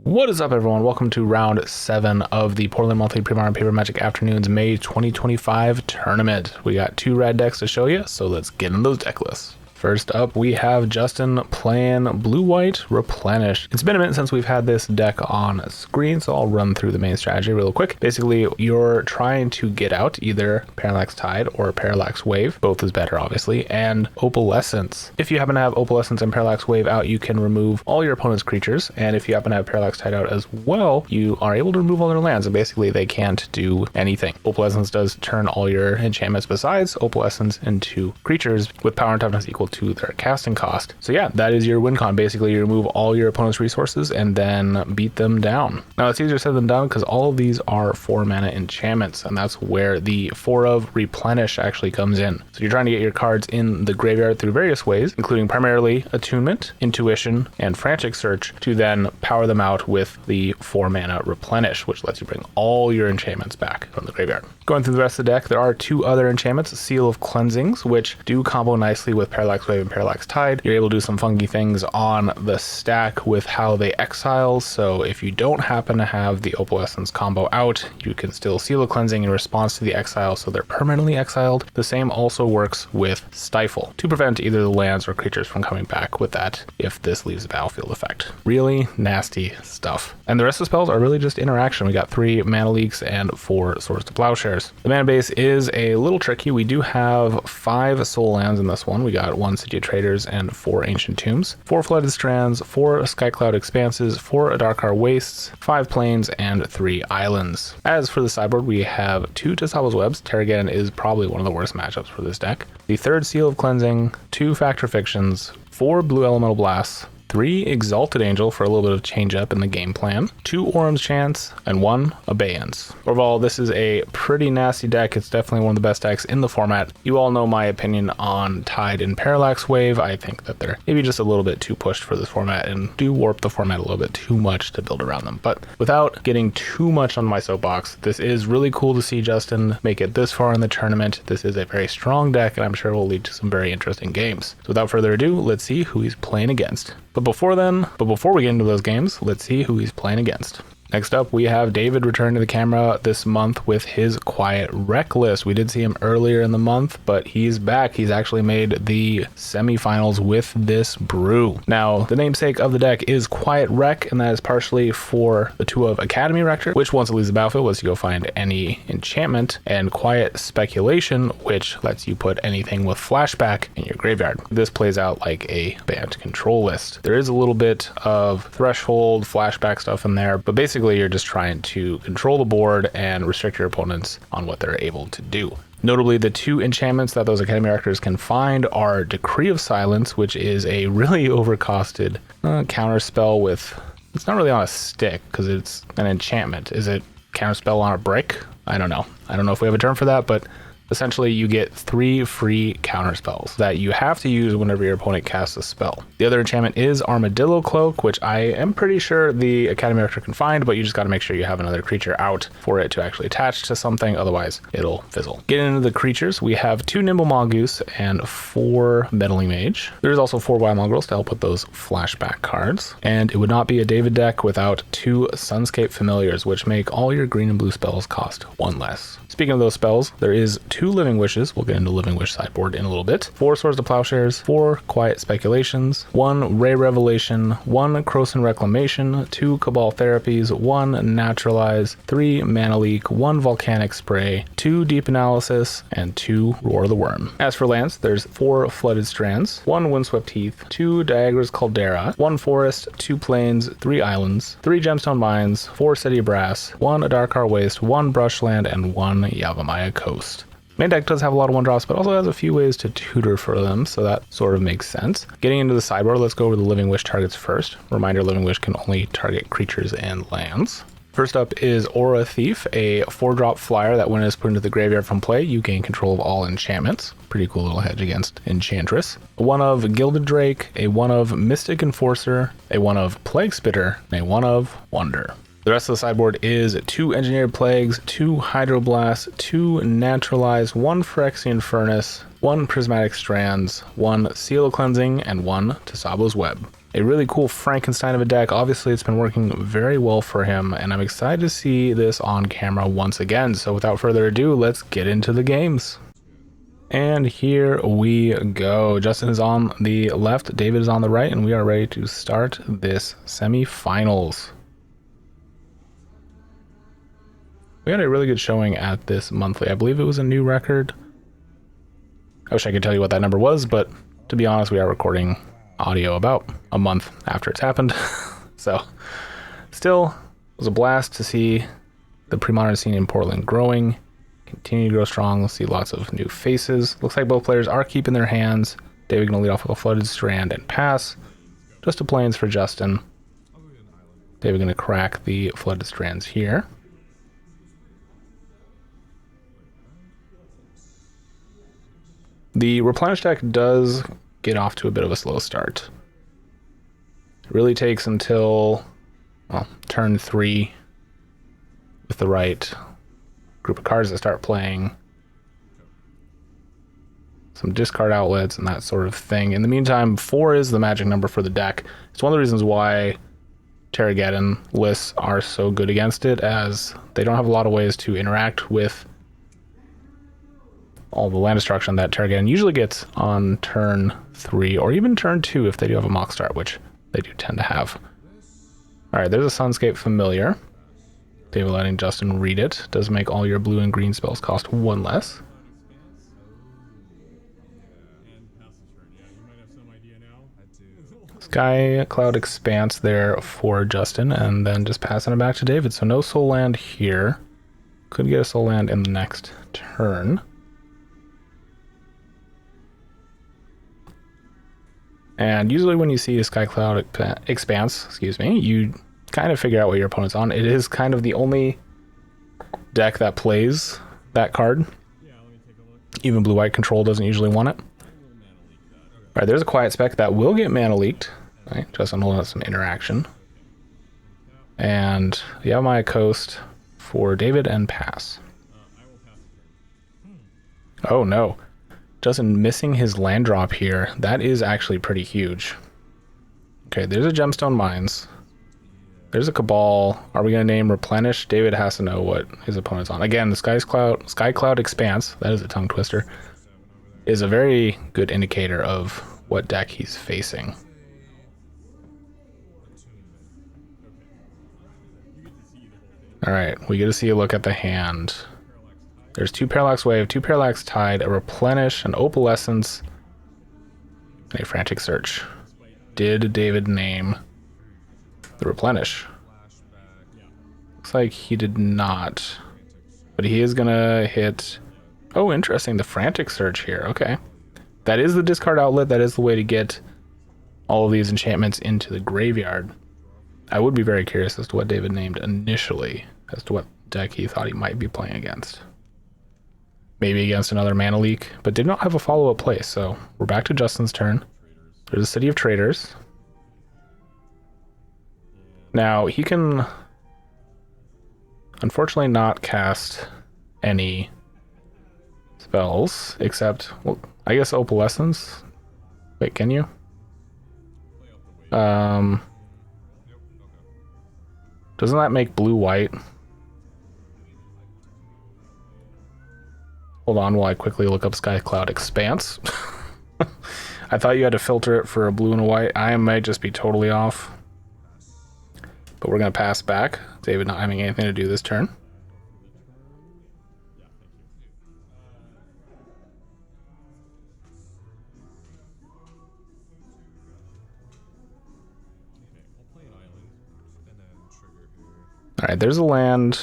What is up, everyone? Welcome to round 7 of the Portland Monthly Premodern Paper Magic Afternoons May 2025 tournament. We got 2 red decks to show you, so let's get in those deck lists. First up, we have Justin playing blue-white Replenish. It's been a minute since we've had this deck on screen, so I'll run through the main strategy real quick. Basically, you're trying to get out either Parallax Tide or Parallax Wave. Both is better, obviously, and Opalescence. If you happen to have Opalescence and Parallax Wave out, you can remove all your opponent's creatures, and if you happen to have Parallax Tide out as well, you are able to remove all their lands, and basically they can't do anything. Opalescence does turn all your enchantments besides Opalescence into creatures with power and toughness equal to their casting cost. So yeah, that is your win con. Basically, you remove all your opponent's resources and then beat them down. Now, it's easier said than done because all of these are 4 mana enchantments, and that's where the 4 of Replenish actually comes in. So you're trying to get your cards in the graveyard through various ways, including primarily Attunement, Intuition, and Frantic Search, to then power them out with the 4 mana Replenish, which lets you bring all your enchantments back from the graveyard. Going through the rest of the deck, there are 2 other enchantments, Seal of Cleansings, which do combo nicely with Parallax Wave and Parallax Tide. You're able to do some funky things on the stack with how they exile, so if you don't happen to have the Opalescence combo out, you can still Seal of Cleansing in response to the exile, so they're permanently exiled. The same also works with Stifle, to prevent either the lands or creatures from coming back with that if this leaves a battlefield effect. Really nasty stuff. And the rest of the spells are really just interaction. We got 3 Mana Leaks and 4 Swords to Plowshares. The mana base is a little tricky. We do have 5 soul lands in this one. We got 1 City of Traders and 4 Ancient Tombs, 4 Flooded Strands, 4 Skycloud Expanses, 4 Adarkar Wastes, 5 Plains, and 3 Islands. As for the sideboard, we have 2 Tisabo's Webs. Terragan is probably one of the worst matchups for this deck. The 3rd Seal of Cleansing, 2 Factor Fictions, 4 Blue Elemental Blasts, 3 Exalted Angel for a little bit of change up in the game plan, 2 Orum's Chance, and 1 Abeyance. Overall, this is a pretty nasty deck. It's definitely one of the best decks in the format. You all know my opinion on Tide and Parallax Wave. I think that they're maybe just a little bit too pushed for this format and do warp the format a little bit too much to build around them. But without getting too much on my soapbox, this is really cool to see Justin make it this far in the tournament. This is a very strong deck, and I'm sure will lead to some very interesting games. So without further ado, let's see who he's playing against. But before we get into those games, let's see who he's playing against. Next up, we have David return to the camera this month with his Quiet Wreck list. We did see him earlier in the month, but he's back. He's actually made the semifinals with this brew. Now, the namesake of the deck is Quiet Wreck, and that is partially for the 2 of Academy Rector, which once it leaves the battlefield lets you go find any enchantment, and Quiet Speculation, which lets you put anything with flashback in your graveyard. This plays out like a banned control list. There is a little bit of threshold, flashback stuff in there, but basically you're just trying to control the board and restrict your opponents on what they're able to do. Notably, the 2 enchantments that those Academy Rectors can find are Decree of Silence, which is a really overcosted counter spell with... It's not really on a stick because it's an enchantment. Is it counter spell on a brick? I don't know. I don't know if we have a term for that, but essentially you get 3 free counter spells that you have to use whenever your opponent casts a spell. The other enchantment is Armadillo Cloak, which I am pretty sure the Academy Rector can find, but you just got to make sure you have another creature out for it to actually attach to something, otherwise it'll fizzle. Getting into the creatures, we have 2 Nimble Mongoose and 4 Meddling Mage. There's also 4 Wild Mongrels to help with those flashback cards, and it would not be a David deck without 2 Sunscape Familiars, which make all your green and blue spells cost 1 less. Speaking of those spells, there is 2 Living Wishes. We'll get into Living Wish sideboard in a little bit. 4 Swords to Plowshares, 4 Quiet Speculations, 1 Ray Revelation, 1 Croson Reclamation, 2 Cabal Therapies, 1 Naturalize, 3 Mana Leak, 1 Volcanic Spray, 2 Deep Analysis, and 2 Roar the Worm. As for lands, there's 4 Flooded Strands, 1 Windswept Heath, 2 Diagra's Caldera, 1 Forest, 2 Plains, 3 Islands, 3 Gemstone Mines, 4 City of Brass, 1 Adarkar Waste, 1 Brushland, and 1 Yavimaya Coast. Main deck does have a lot of 1-drops, but also has a few ways to tutor for them, so that sort of makes sense. Getting into the sideboard, let's go over the Living Wish targets first. Reminder, Living Wish can only target creatures and lands. First up is Aura Thief, a 4-drop flyer that when it is put into the graveyard from play, you gain control of all enchantments. Pretty cool little hedge against Enchantress. A 1 of Gilded Drake, a 1 of Mystic Enforcer, a 1 of Plague Spitter, and a 1 of Wonder. The rest of the sideboard is 2 Engineered Plagues, 2 Hydroblasts, 2 Naturalize, 1 Phyrexian Furnace, 1 Prismatic Strands, 1 Seal of Cleansing, and 1 Tisabo's Web. A really cool Frankenstein of a deck. Obviously, it's been working very well for him, and I'm excited to see this on camera once again. So without further ado, let's get into the games. And here we go. Justin is on the left, David is on the right, and we are ready to start this semifinals. We had a really good showing at this monthly. I believe it was a new record. I wish I could tell you what that number was, but to be honest, we are recording audio about a month after it's happened. So still, it was a blast to see the Premodern scene in Portland growing, continue to grow strong. We'll see lots of new faces. Looks like both players are keeping their hands. David gonna lead off with a Flooded Strand and pass. Just a Plains for Justin. David gonna crack the Flooded Strands here. The Replenish deck does get off to a bit of a slow start. It really takes until, well, turn 3 with the right group of cards that start playing some discard outlets and that sort of thing. In the meantime, 4 is the magic number for the deck. It's one of the reasons why Terrageddon lists are so good against it, as they don't have a lot of ways to interact with all the land destruction that Terrageddon usually gets on turn 3 or even turn 2 if they do have a mock start, which they do tend to have. Alright, there's a Sunscape Familiar. David letting Justin read it. Does make all your blue and green spells cost 1 less. Sky Cloud Expanse there for Justin, and then just passing it back to David. So no soul land here. Could get a soul land in the next turn. And usually when you see a Sky Cloud Expanse, you kind of figure out what your opponent's on. It is kind of the only deck that plays that card. Even blue-white control doesn't usually want it. Alright, there's a Quiet Spec that will get mana leaked. Right, Justin will have some interaction. And Yamaya Coast for David and pass. Oh no. Justin missing his land drop here. That is actually pretty huge. Okay, there's a Gemstone Mines. There's a Cabal. Are we going to name Replenish? David has to know what his opponent's on. Again, the Sky Cloud Expanse, that is a tongue twister, is a very good indicator of what deck he's facing. Alright, we get to see a look at the hand. There's 2 Parallax Wave, 2 Parallax Tide, a Replenish, an Opalescence, and a Frantic Search. Did David name the Replenish? Looks like he did not. But he is gonna hit... Oh, interesting, the Frantic Search here. Okay. That is the discard outlet. That is the way to get all of these enchantments into the graveyard. I would be very curious as to what David named initially, as to what deck he thought he might be playing against. Maybe against another mana leak, but did not have a follow-up play, so we're back to Justin's turn. There's a City of Traders. Now, he can unfortunately not cast any spells, except, well, I guess Opalescence. Wait, can you? Doesn't that make blue-white? Hold on while I quickly look up Sky Cloud Expanse. I thought you had to filter it for a blue and a white. I might just be totally off. But we're going to pass back. David not having anything to do this turn. Alright, there's a land.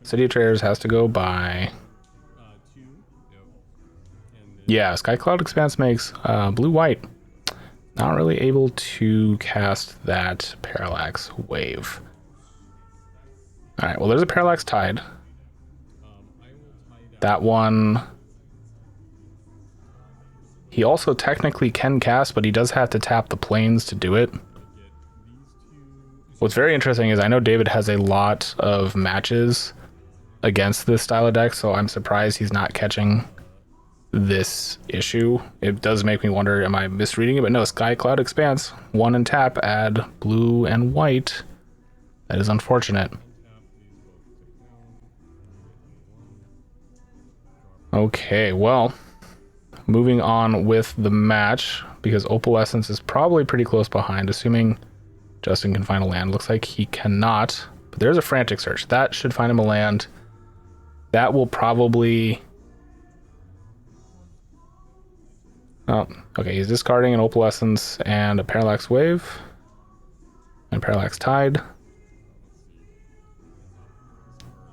City of Traders has to go by. Yeah, Sky Cloud Expanse makes blue-white. Not really able to cast that Parallax Wave. Alright, well there's a Parallax Tide. That one... He also technically can cast, but he does have to tap the plains to do it. What's very interesting is I know David has a lot of matches against this style of deck, so I'm surprised he's not catching this issue. It does make me wonder, am I misreading it? But no, Sky Cloud Expanse. 1 and tap, add blue and white. That is unfortunate. Okay, well, moving on with the match, because Opalescence is probably pretty close behind, assuming Justin can find a land. Looks like he cannot, but there's a Frantic Search. That should find him a land. That will probably... Oh, okay, he's discarding an Opalescence and a Parallax Wave. And Parallax Tide.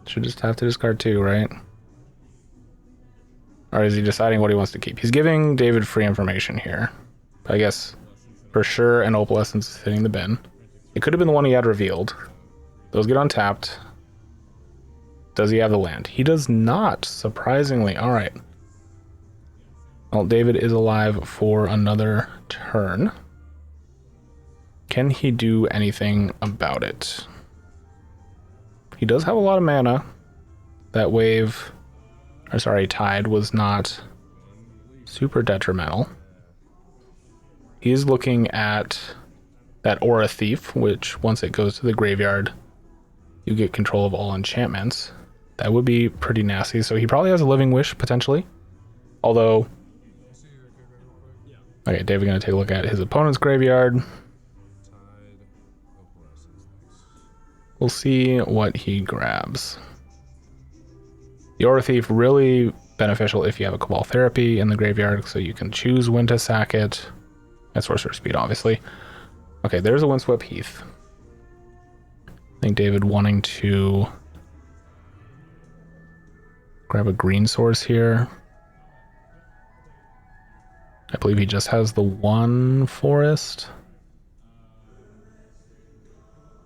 Should just have to discard 2, right? Or is he deciding what he wants to keep? He's giving David free information here. I guess for sure an Opalescence is hitting the bin. It could have been the one he had revealed. Those get untapped. Does he have the land? He does not, surprisingly. All right. Well, David is alive for another turn. Can he do anything about it? He does have a lot of mana. That wave, or sorry, tide was not super detrimental. He is looking at that Aura Thief, which once it goes to the graveyard, you get control of all enchantments. That would be pretty nasty. So he probably has a Living Wish, potentially. Although... Okay, David's going to take a look at his opponent's graveyard. We'll see what he grabs. The Aura Thief, really beneficial if you have a Cabal Therapy in the graveyard, so you can choose when to sack it. At Sorcerer Speed, obviously. Okay, there's a Windswept Heath. I think David wanting to grab a green source here. I believe he just has the one forest.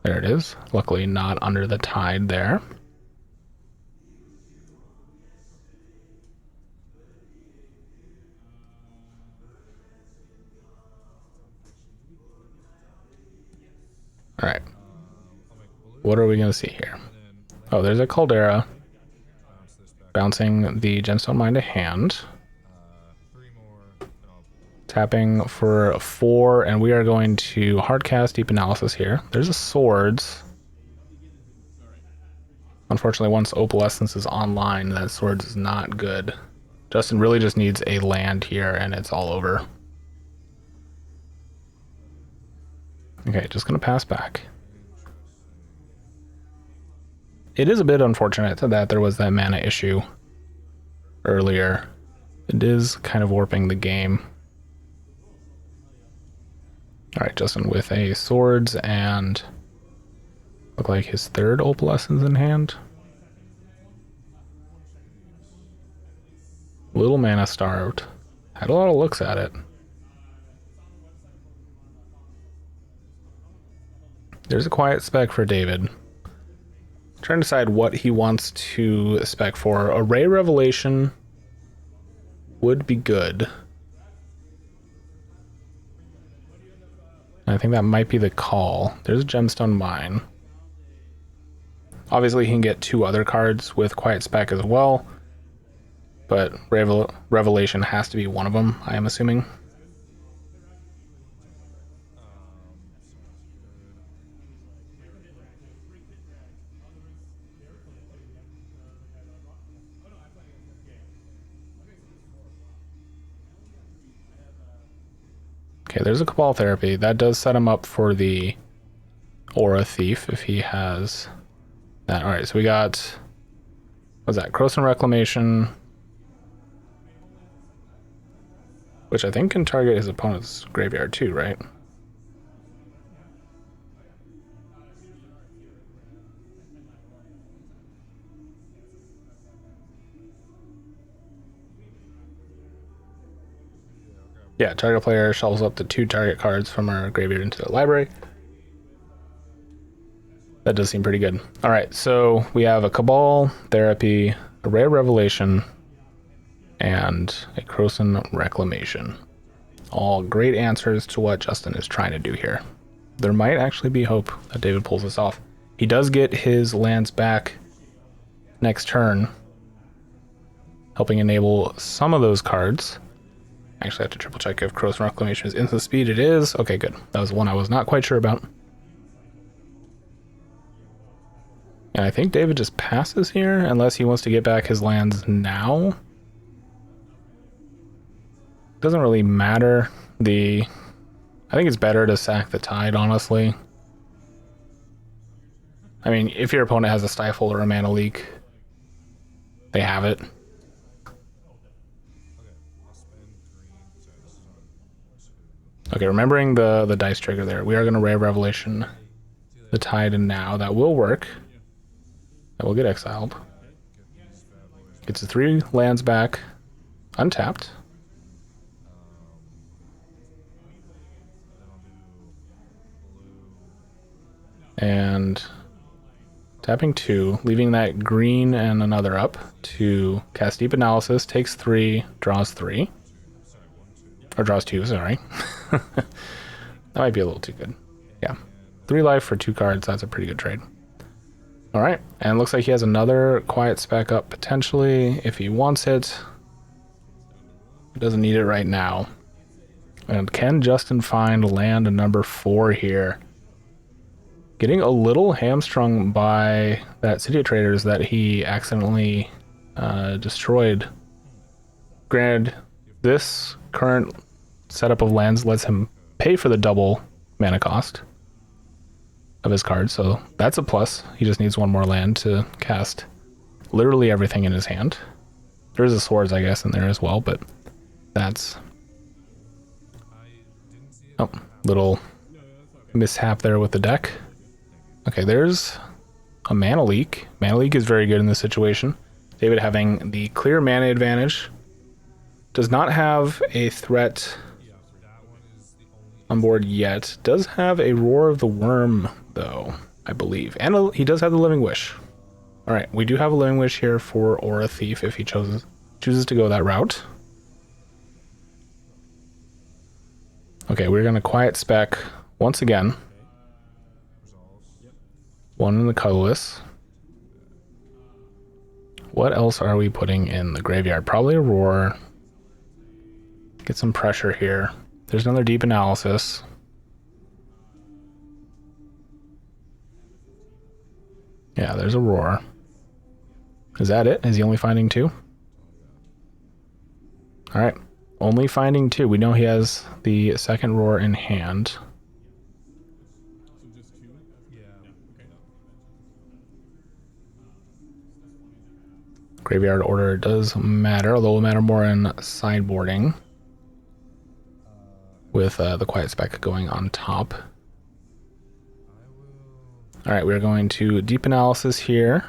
There it is. Luckily not under the tide there. All right. What are we going to see here? Oh, there's a Caldera. Bouncing the Gemstone Mine to hand. Tapping for 4, and we are going to hardcast Deep Analysis here. There's a Swords. Unfortunately, once Opalescence is online, that Swords is not good. Justin really just needs a land here, and it's all over. Okay, just going to pass back. It is a bit unfortunate that there was that mana issue earlier. It is kind of warping the game. All right, Justin with a Swords and look like his third Opalescence in hand. Little mana starved. Had a lot of looks at it. There's a quiet spec for David. Trying to decide what he wants to spec for. Array Revelation would be good. I think that might be the call. There's a Gemstone Mine. Obviously, he can get 2 other cards with Quiet Spec as well, but Revelation has to be one of them, I am assuming. Okay, there's a Cabal Therapy. That does set him up for the Aura Thief if he has that. All right, so we got, what's that? Croson Reclamation, which I think can target his opponent's graveyard too, right? Yeah, target player shuffles up to 2 target cards from our graveyard into the library. That does seem pretty good. All right, so we have a Cabal Therapy, a Rare Revelation, and a Croson Reclamation. All great answers to what Justin is trying to do here. There might actually be hope that David pulls this off. He does get his lands back next turn. helping enable some of those cards. Actually, I have to triple check if Corrosive Reclamation is instant speed. It is. Okay, good. That was one I was not quite sure about. And I think David just passes here, unless he wants to get back his lands now. Doesn't really matter. I think it's better to sack the Tide, honestly. I mean, if your opponent has a Stifle or a Mana Leak, they have it. Okay, remembering the dice trigger there, we are going to Rare Revelation the Tide now. That will work. That will get exiled. Gets the 3 lands back, untapped. And tapping 2, leaving that green and another up to cast Deep Analysis, takes 3, draws 3. Or draws 2, sorry. That might be a little too good. Yeah. 3 life for 2 cards, that's a pretty good trade. Alright, and it looks like he has another Quiet Spec up potentially if he wants it. He doesn't need it right now. And can Justin find land number 4 here? Getting a little hamstrung by that City of Traders that he accidentally destroyed. Granted, this current setup of lands lets him pay for the double mana cost of his card, so that's a plus. He just needs 1 more land to cast literally everything in his hand. There's the swords, I guess, in there as well, but that's... Oh, little mishap there with the deck. Okay, there's a Mana Leak. Mana Leak is very good in this situation. David having the clear mana advantage. Does not have a threat on board yet. Does have a Roar of the Worm, though, I believe. And he does have the Living Wish. Alright, we do have a Living Wish here for Aura Thief if he chooses to go that route. Okay, we're going to Quiet Spec once again. 1 in the colorless. What else are we putting in the graveyard? Probably a Roar. Get some pressure here. There's another Deep Analysis. Yeah, there's a Roar. Is that it? Is he only finding 2? Alright, only finding 2. We know he has the second Roar in hand. Graveyard order does matter, although it will matter more in sideboarding. With the Quiet Spec going on top. Alright, we're going to Deep Analysis here.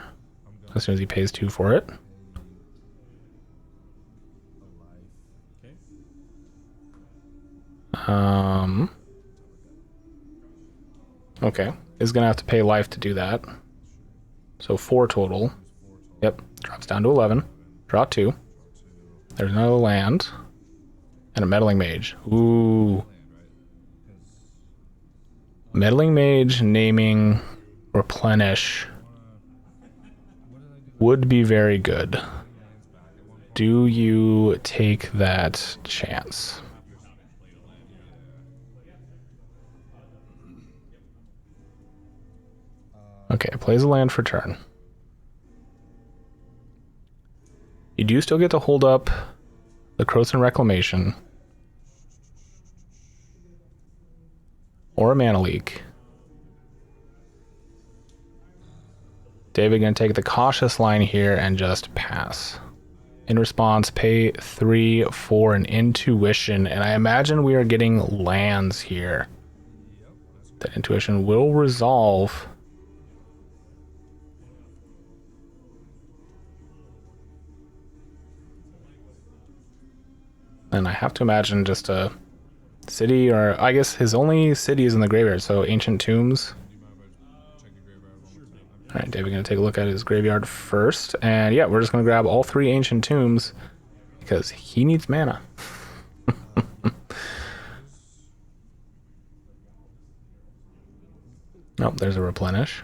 As soon as he pays 2 for it. Okay, is gonna have to pay life to do that. So 4 total. Yep, drops down to 11. Draw 2. There's another land. And a Meddling Mage. Ooh. Meddling Mage naming Replenish would be very good. Do you take that chance? Okay, plays a land for turn. You do still get to hold up the Corrosive Reclamation. Or a Mana Leak. David gonna take the cautious line here and just pass. In response, pay 3 for an Intuition, and I imagine we are getting lands here. That Intuition will resolve. And I have to imagine just a city, or I guess his only city is in the graveyard, so Ancient Tombs. Alright, David's gonna take a look at his graveyard first, and yeah, we're just gonna grab all 3 Ancient Tombs because he needs mana. Nope, there's a Replenish.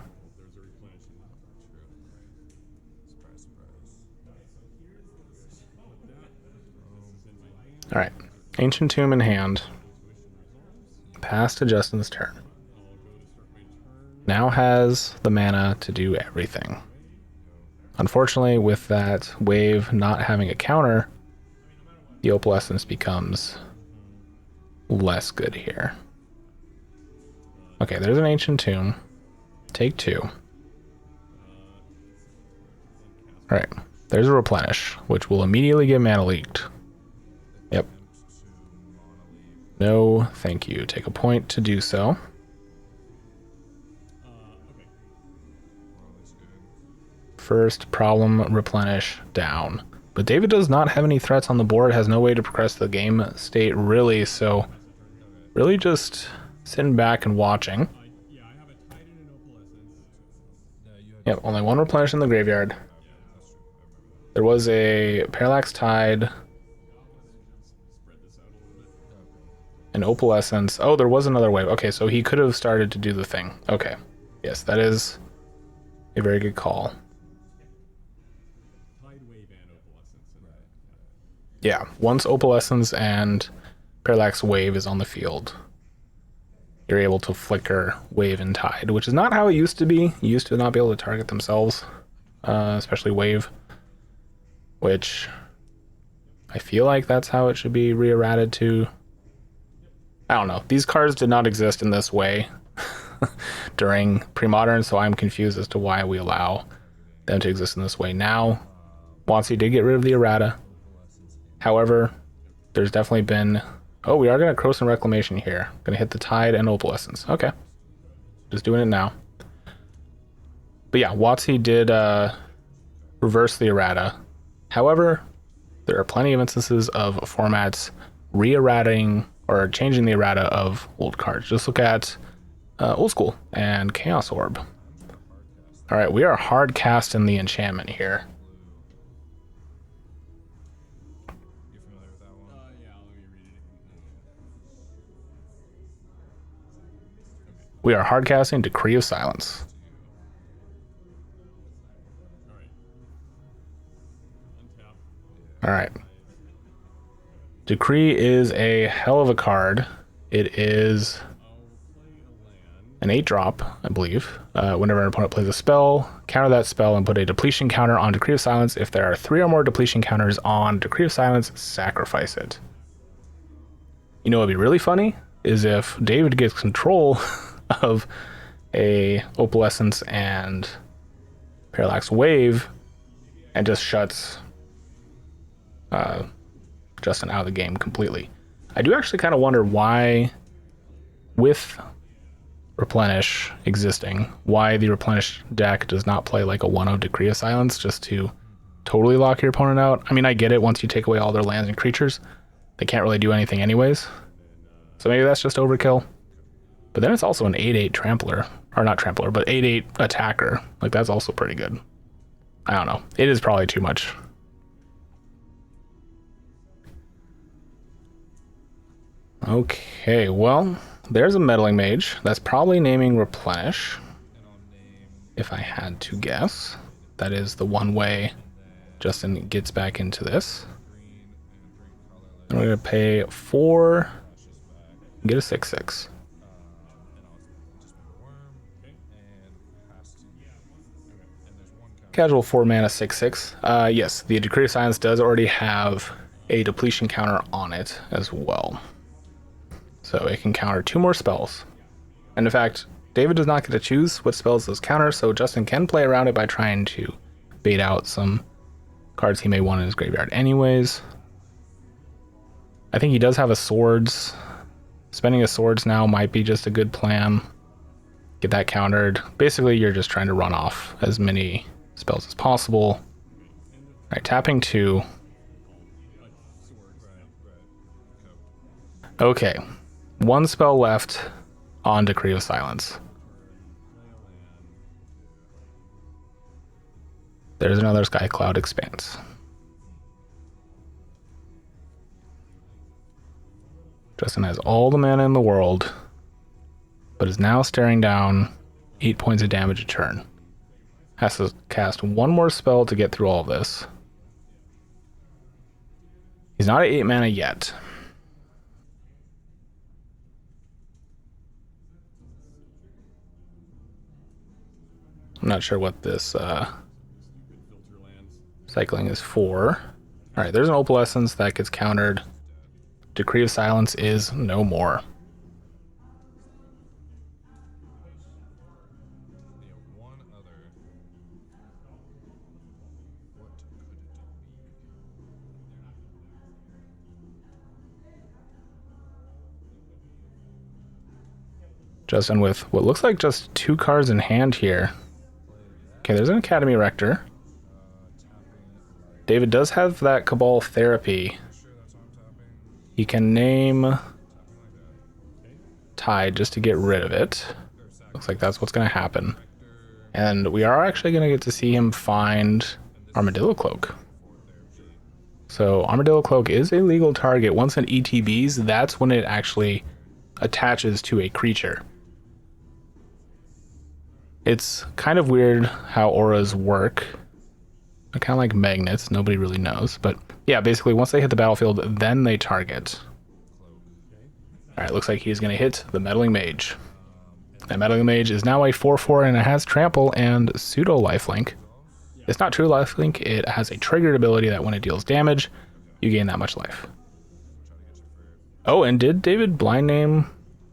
Alright. Ancient Tomb in hand. Pass to Justin's turn. Now has the mana to do everything. Unfortunately, with that wave not having a counter, the Opalescence becomes less good here. Okay, there's an Ancient Tomb. Take 2. Alright, there's a Replenish, which will immediately get mana leaked. Yep. No, thank you. Take a point to do so. First problem, Replenish down. But David does not have any threats on the board, has no way to progress the game state really, so really just sitting back and watching. Yep, only one Replenish in the graveyard. There was a Parallax Tide, an Opalescence. Oh, there was another wave. Okay, so he could have started to do the thing. Okay, yes, that is a very good call. Yeah, once Opalescence and Parallax Wave is on the field, you're able to flicker Wave and Tide, which is not how it used to be. You used to not be able to target themselves, especially Wave, which I feel like that's how it should be re-errated to. I don't know. These cards did not exist in this way during Premodern, so I'm confused as to why we allow them to exist in this way now. WotC did get rid of the errata. However, there's definitely been... Oh, we are going to Croson Reclamation here. Going to hit the Tide and Opalescence. Okay. Just doing it now. But yeah, WotC did reverse the errata. However, there are plenty of instances of formats re-errating or changing the errata of old cards. Just look at Old School and Chaos Orb. Alright, we are hard casting the enchantment here. We are hardcasting Decree of Silence. Alright. Decree is a hell of a card. It is an 8-drop, I believe. Whenever an opponent plays a spell, counter that spell and put a depletion counter on Decree of Silence. If there are 3 or more depletion counters on Decree of Silence, sacrifice it. You know what would be really funny? Is if David gets control of a Opalescence and Parallax Wave and just shuts Justin out of the game completely. I do actually kind of wonder why, with Replenish existing, why the Replenish deck does not play like a 1/0 Decree of Silence just to totally lock your opponent out. I mean, I get it, once you take away all their lands and creatures, they can't really do anything anyways. So maybe that's just overkill. But then it's also an 8/8 trampler, or not trampler, but 8/8 attacker. Like, that's also pretty good. I don't know. It is probably too much. Okay, well, there's a Meddling Mage. That's probably naming Replenish, if I had to guess. That is the one way Justin gets back into this. And we're going to pay 4, get a 6/6. Casual 4 mana 6/6. Yes, the Decree of Silence does already have a depletion counter on it as well. So it can counter 2 more spells. And in fact, David does not get to choose what spells those counter, so Justin can play around it by trying to bait out some cards he may want in his graveyard anyways. I think he does have a Swords. Spending a Swords now might be just a good plan. Get that countered. Basically, you're just trying to run off as many spells as possible. All right, tapping 2. Okay, 1 spell left on Decree of Silence. There's another Sky Cloud Expanse. Justin has all the mana in the world, but is now staring down 8 points of damage a turn. Has to cast 1 more spell to get through all of this. He's not at 8 mana yet. I'm not sure what this cycling is for. All right, there's an opalescence that gets countered. Decree of Silence is no more. Justin with what looks like just 2 cards in hand here. Okay, there's an Academy Rector. David does have that Cabal Therapy. He can name Tide just to get rid of it. Looks like that's what's going to happen. And we are actually going to get to see him find Armadillo Cloak. So Armadillo Cloak is a legal target. Once it ETBs, that's when it actually attaches to a creature. It's kind of weird how auras work. They're kind of like magnets. Nobody really knows. But yeah, basically once they hit the battlefield, then they target. All right, looks like he's going to hit the Meddling Mage. That Meddling Mage is now a 4/4 and it has Trample and Pseudo Lifelink. It's not true lifelink. It has a triggered ability that when it deals damage, you gain that much life. Oh, and did David blind name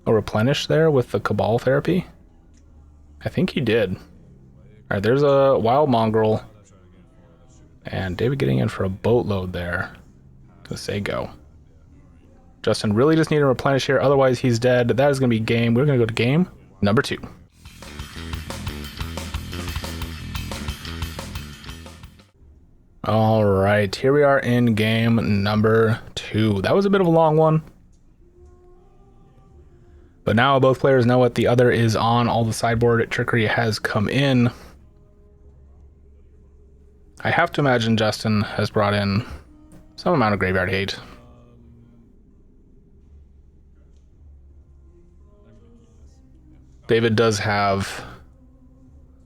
a Replenish there with the Cabal Therapy? I think he did. All right, there's a Wild Mongrel. And David getting in for a boatload there. Gonna say go. Justin really just need to replenish here, otherwise he's dead. That is gonna be game. We're gonna go to game number 2. All right, here we are in game number 2. That was a bit of a long one. But now both players know what the other is on. All the sideboard trickery has come in. I have to imagine Justin has brought in some amount of graveyard hate. David does have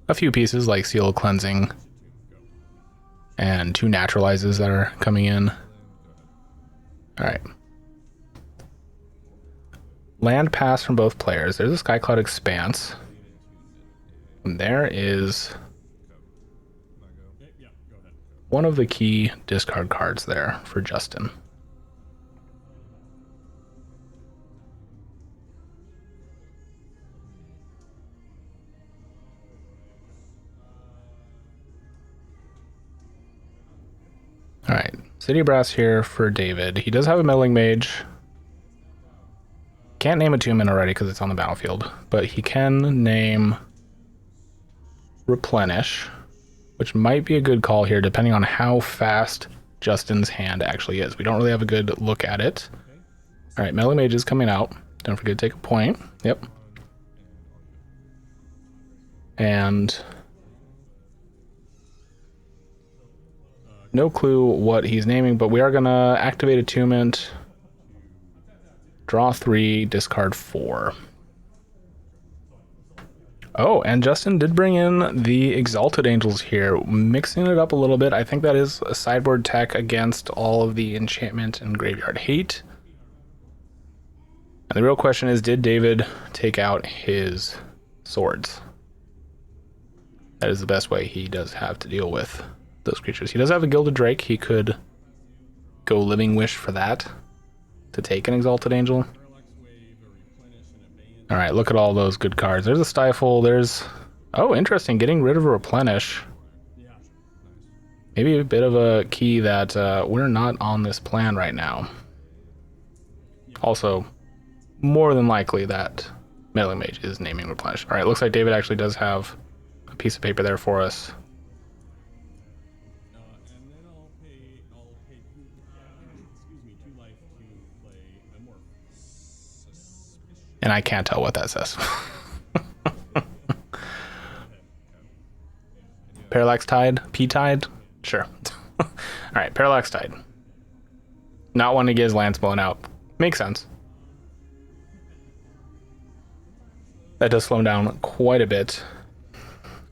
a few pieces like Seal of Cleansing and 2 Naturalizes that are coming in. All right. Land pass from both players. There's a Skycloud Expanse. And there is one of the key discard cards there for Justin. All right, City Brass here for David. He does have a Meddling Mage. Can't name Attunement already because it's on the battlefield, but he can name Replenish, which might be a good call here depending on how fast Justin's hand actually is. We don't really have a good look at it. All right, Meddling Mage is coming out. Don't forget to take a point. Yep. And no clue what he's naming, but we are gonna activate Attunement, draw 3, discard 4. Oh, and Justin did bring in the Exalted Angels here, mixing it up a little bit. I think that is a sideboard tech against all of the enchantment and graveyard hate. And the real question is, did David take out his swords? That is the best way he does have to deal with those creatures. He does have a Gilded Drake. He could go Living Wish for that to take an Exalted Angel. All right, look at all those good cards. There's a Stifle. There's... Oh, interesting. Getting rid of a Replenish. Maybe a bit of a key that we're not on this plan right now. Also, more than likely that Meddling Mage is naming Replenish. All right, looks like David actually does have a piece of paper there for us. And I can't tell what that says. Parallax Tide? P-Tide? Sure. Alright, Parallax Tide. Not wanting to get his lands blown out. Makes sense. That does slow him down quite a bit.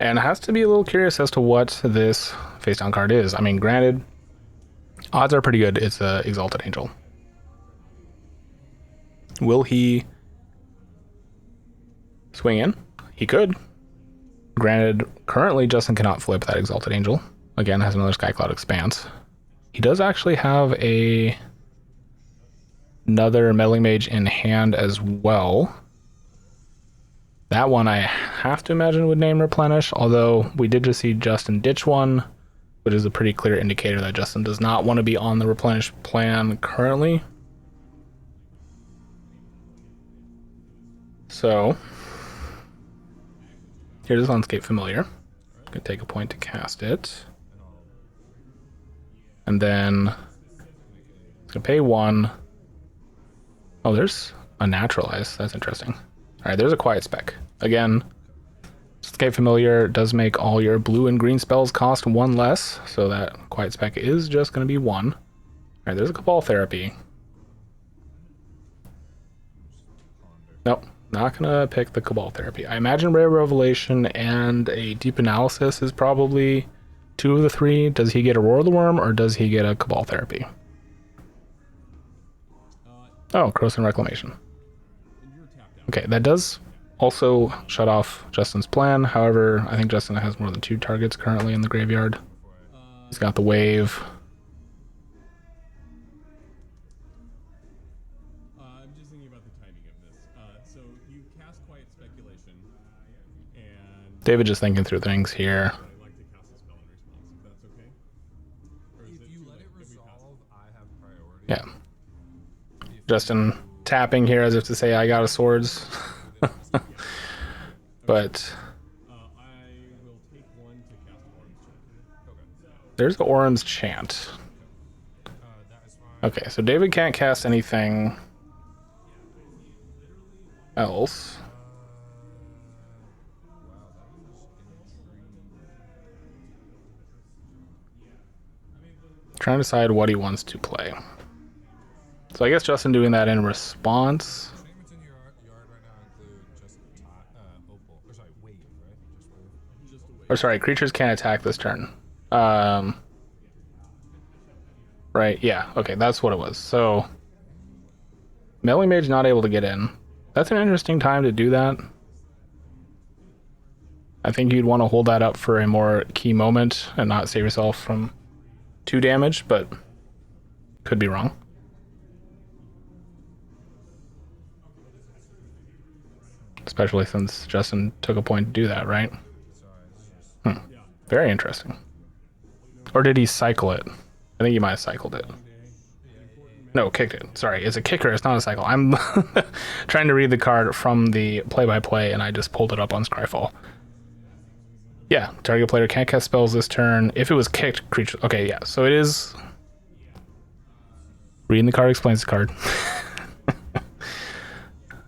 And has to be a little curious as to what this face down card is. I mean, granted, odds are pretty good it's a Exalted Angel. Will he swing in? He could. Granted, currently Justin cannot flip that Exalted Angel. Again, has another Skycloud Expanse. He does actually have another Meddling Mage in hand as well. That one I have to imagine would name Replenish, although we did just see Justin ditch one, which is a pretty clear indicator that Justin does not want to be on the Replenish plan currently. So, here's Landscape Familiar. I'm going to take a point to cast it. And then it's going to pay 1. Oh, there's a Naturalize. That's interesting. All right, there's a Quiet Spec. Again, Landscape Familiar does make all your blue and green spells cost 1 less, so that Quiet Spec is just going to be 1. All right, there's a Cabal Therapy. Nope, not going to pick the Cabal Therapy. I imagine Rare Revelation and a Deep Analysis is probably 2 of the 3. Does he get a Roar of the Worm, or does he get a Cabal Therapy? Oh, Croson Reclamation. Okay, that does also shut off Justin's plan. However, I think Justin has more than 2 targets currently in the graveyard. He's got the Wave. I'm just thinking about the timing of this. So you cast Quiet Speculation, and David just thinking through things here. I'd like to cast a spell in response, if that's okay. Or is If it you too let late? it If we pass resolve, I have priority. Yeah. Justin tapping here as if to say, I got a swords. But I will take 1 to cast Orange Chant. Okay. there's the Orum's Chant. That is fine. Okay, so David can't cast anything else. Wow, that is intriguing. Trying to decide what he wants to play. So I guess Justin doing that in response. Statements in your yard right now include just opal. Or sorry, wave, right? Just wave. Or sorry, creatures can't attack this turn. Right, yeah, okay, that's what it was. So Meddling Mage not able to get in. That's an interesting time to do that. I think you'd want to hold that up for a more key moment and not save yourself from 2 damage, but could be wrong. Especially since Justin took a point to do that, right? Very interesting. Or did he cycle it? I think he might have cycled it. No, kicked it. Sorry, it's a kicker, it's not a cycle. I'm trying to read the card from the play-by-play, and I just pulled it up on Scryfall. Yeah, target player can't cast spells this turn. If it was kicked, creature... Okay, yeah, so it is... Reading the card explains the card.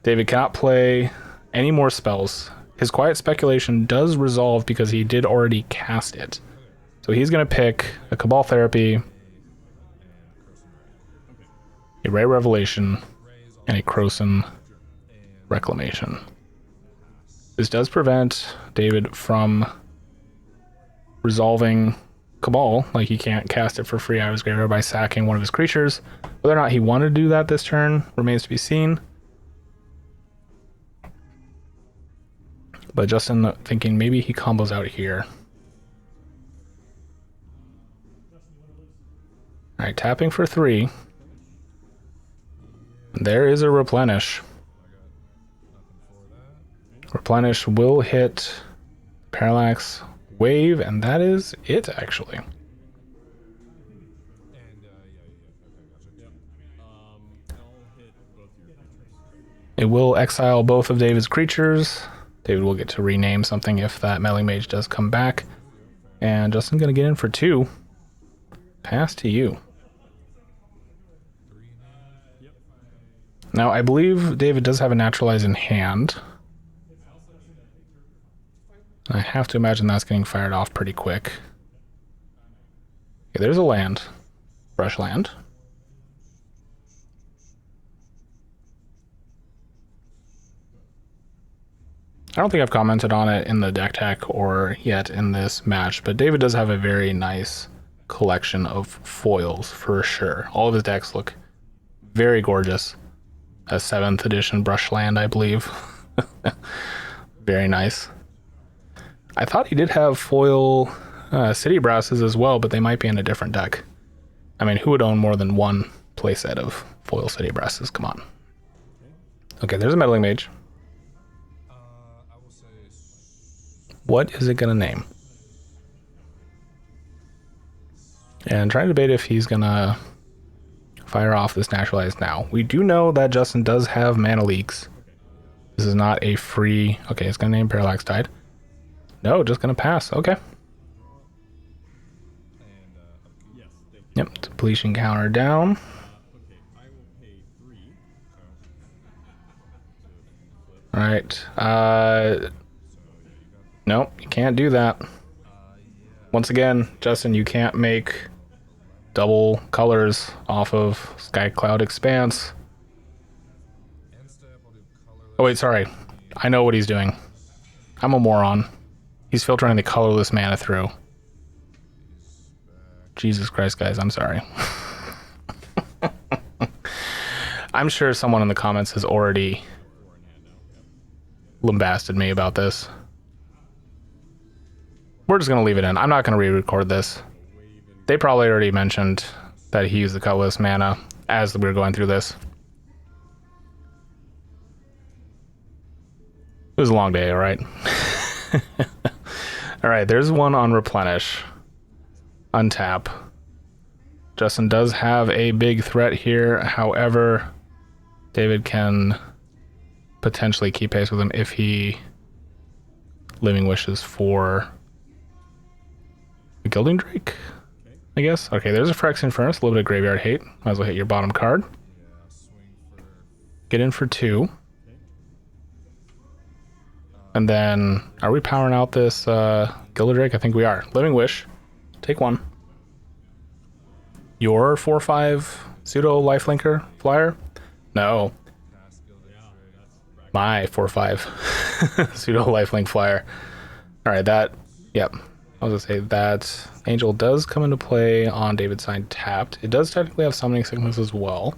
David cannot play any more spells. His Quiet Speculation does resolve because he did already cast it. So he's going to pick a Cabal Therapy, a Rare Revelation, and a Croson Reclamation. This does prevent David from resolving Cabal, like he can't cast it for free out of his graveyard by sacking one of his creatures. Whether or not he wanted to do that this turn remains to be seen. But Justin thinking maybe he combos out here. Alright, tapping for 3. There is a Replenish. Replenish will hit Parallax Wave, and that is it, actually. And yeah, okay, gotcha. I'll hit both your creatures. It will exile both of David's creatures. David will get to rename something if that Meddling Mage does come back. And Justin's going to get in for 2. Pass to you. Now, I believe David does have a Naturalize in hand. I have to imagine that's getting fired off pretty quick. Okay, there's a land. Brush land. I don't think I've commented on it in the deck tech or yet in this match, but David does have a very nice collection of foils for sure. All of his decks look very gorgeous. A 7th edition brush land, I believe. Very nice. I thought he did have foil city brasses as well, but they might be in a different deck. I mean, who would own more than one playset of foil city brasses? Come on. Okay, there's a meddling mage. I will say. What is it gonna name? And trying to debate if he's gonna fire off this naturalized now. We do know that Justin does have mana leaks. This is not a free. Okay, it's gonna name Parallax Tide. No, just gonna pass. Okay. And upkeep. Yes, thank you. Yep. Depletion counter down. Okay, I will pay 3. All right. So yeah, you got. Nope, you can't do that. Yeah. Once again, Justin, you can't make double colors off of Sky Cloud Expanse. End step. I'll do colorless. Oh wait, sorry. I know what he's doing. I'm a moron. He's filtering the colorless mana through. He's back. Jesus Christ, guys, I'm sorry. I'm sure someone in the comments has already lambasted me about this. We're just going to leave it in. I'm not going to re-record this. They probably already mentioned that he used the colorless mana as we were going through this. It was a long day, all right? All right, there's one on Replenish. Untap. Justin does have a big threat here. However, David can potentially keep pace with him if he Living Wishes for a Gilding Drake, I guess. Okay, there's a Phyrexian Furnace, a little bit of graveyard hate. Might as well hit your bottom card. Yeah. Swing for. Get in for 2. And then, are we powering out this Gilded Drake? I think we are. Living Wish. Take 1. Your 4/5 pseudo lifelinker flyer? No. Pass Gilded Drake. My 4/5 pseudo lifelink flyer. Alright, that, yep. I was gonna say that Angel does come into play on David's side tapped. It does technically have Summoning Sickness as well.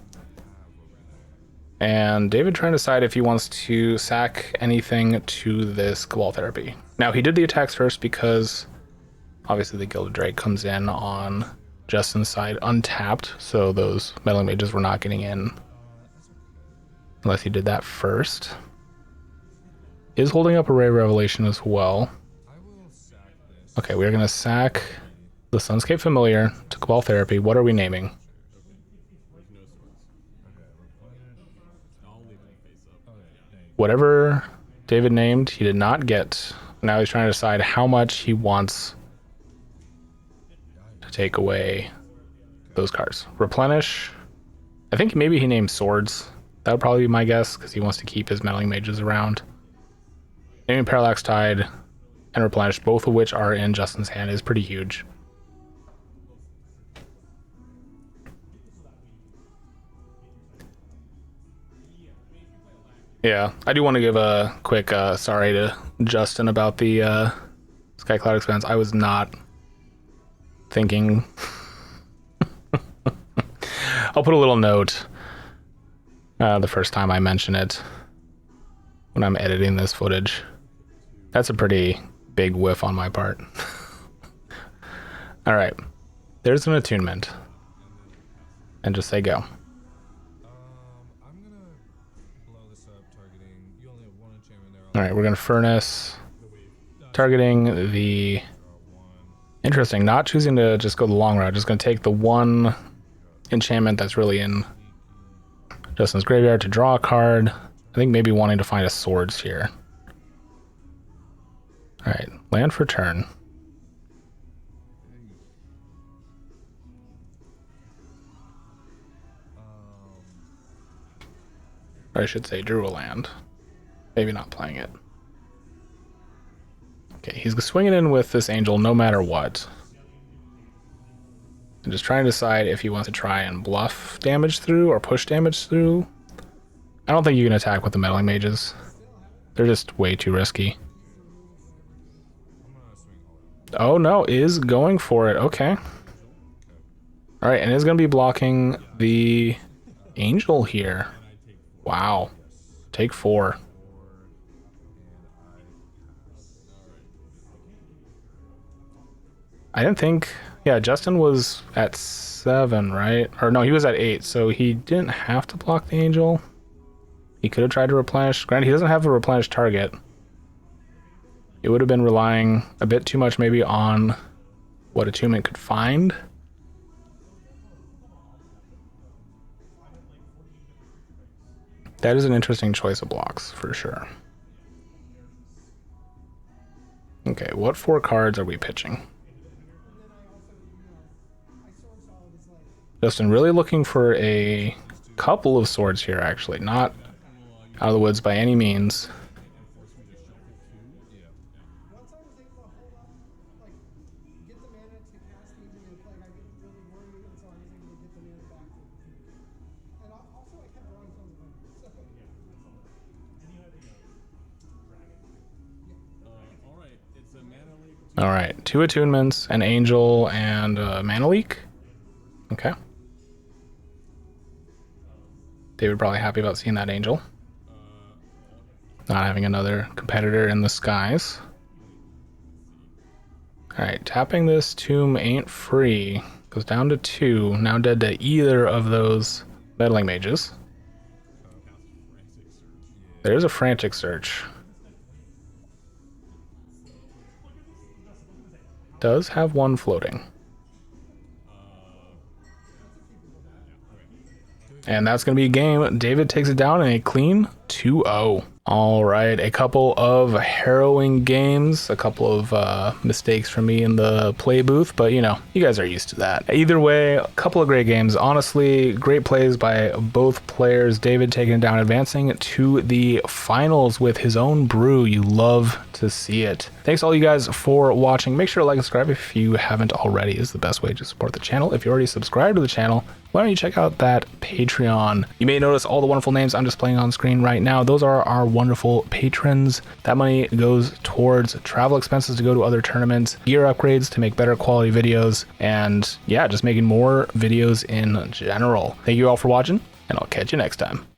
And David trying to decide if he wants to sack anything to this Cabal Therapy. Now, he did the attacks first because obviously the Gilded Drake comes in on Justin's side untapped, so those Meddling Mages were not getting in unless he did that first. Is holding up Array Revelation as well. I will sack this. Okay, we're going to sack the Sunscape Familiar to Cabal Therapy. What are we naming? There's no swords. Okay. Replenish. I'll leave it face up. Okay. Dang. Whatever David named, he did not get. Now he's trying to decide how much he wants to take away those cards. Replenish. I think maybe he named Swords. That would probably be my guess because he wants to keep his Meddling Mages around. Naming Parallax Tide and Replenish, both of which are in Justin's hand, is pretty huge. Yeah, I do want to give a quick sorry to Justin about the Sky Cloud Expanse. I was not thinking. I'll put a little note the first time I mention it when I'm editing this footage. That's a pretty big whiff on my part. All right, there's an attunement. And just say go. I'm gonna blow this up targeting. You only have 1 enchantment there. All right, we're gonna Furnace, targeting the. Draw 1. Interesting, not choosing to just go the long route, just gonna take the 1 enchantment that's really in Justin's graveyard to draw a card. I think maybe wanting to find a Swords here. All right, land for turn. Or I should say drew a land. Maybe not playing it. Okay, he's swinging in with this Angel no matter what. And just trying to decide if he wants to try and bluff damage through or push damage through. I don't think you can attack with the Meddling Mages. They're just way too risky. I'm gonna swing all out. Oh no, is going for it. Okay. Alright, and is going to be blocking the Angel here. Wow. Take 4. I didn't think, yeah, Justin was at 7, right? Or no, he was at 8, so he didn't have to block the angel. He could have tried to replenish. Granted, he doesn't have a replenish target. It would have been relying a bit too much maybe on what attunement could find. That is an interesting choice of blocks, for sure. Okay, what 4 cards are we pitching? Justin really looking for a couple of swords here, actually. Not out of the woods by any means. All right, 2 attunements, an angel, and a mana leak. Okay. David probably happy about seeing that angel. Not having another competitor in the skies. All right, tapping this tomb ain't free. Goes down to 2. Now dead to either of those meddling mages. There's a frantic search. Does have 1 floating. And that's going to be a game. David takes it down in a clean 2-0. All right, a couple of harrowing games, a couple of mistakes from me in the play booth, but you know, you guys are used to that. Either way, a couple of great games. Honestly, great plays by both players. David taking it down, advancing to the finals with his own brew. You love to see it. Thanks all you guys for watching. Make sure to like and subscribe if you haven't already. Is the best way to support the channel. If you already subscribed to the channel, why don't you check out that Patreon? You may notice all the wonderful names I'm displaying on screen right now. Those are our wonderful patrons. That money goes towards travel expenses to go to other tournaments, gear upgrades to make better quality videos, and yeah, just making more videos in general. Thank you all for watching, and I'll catch you next time.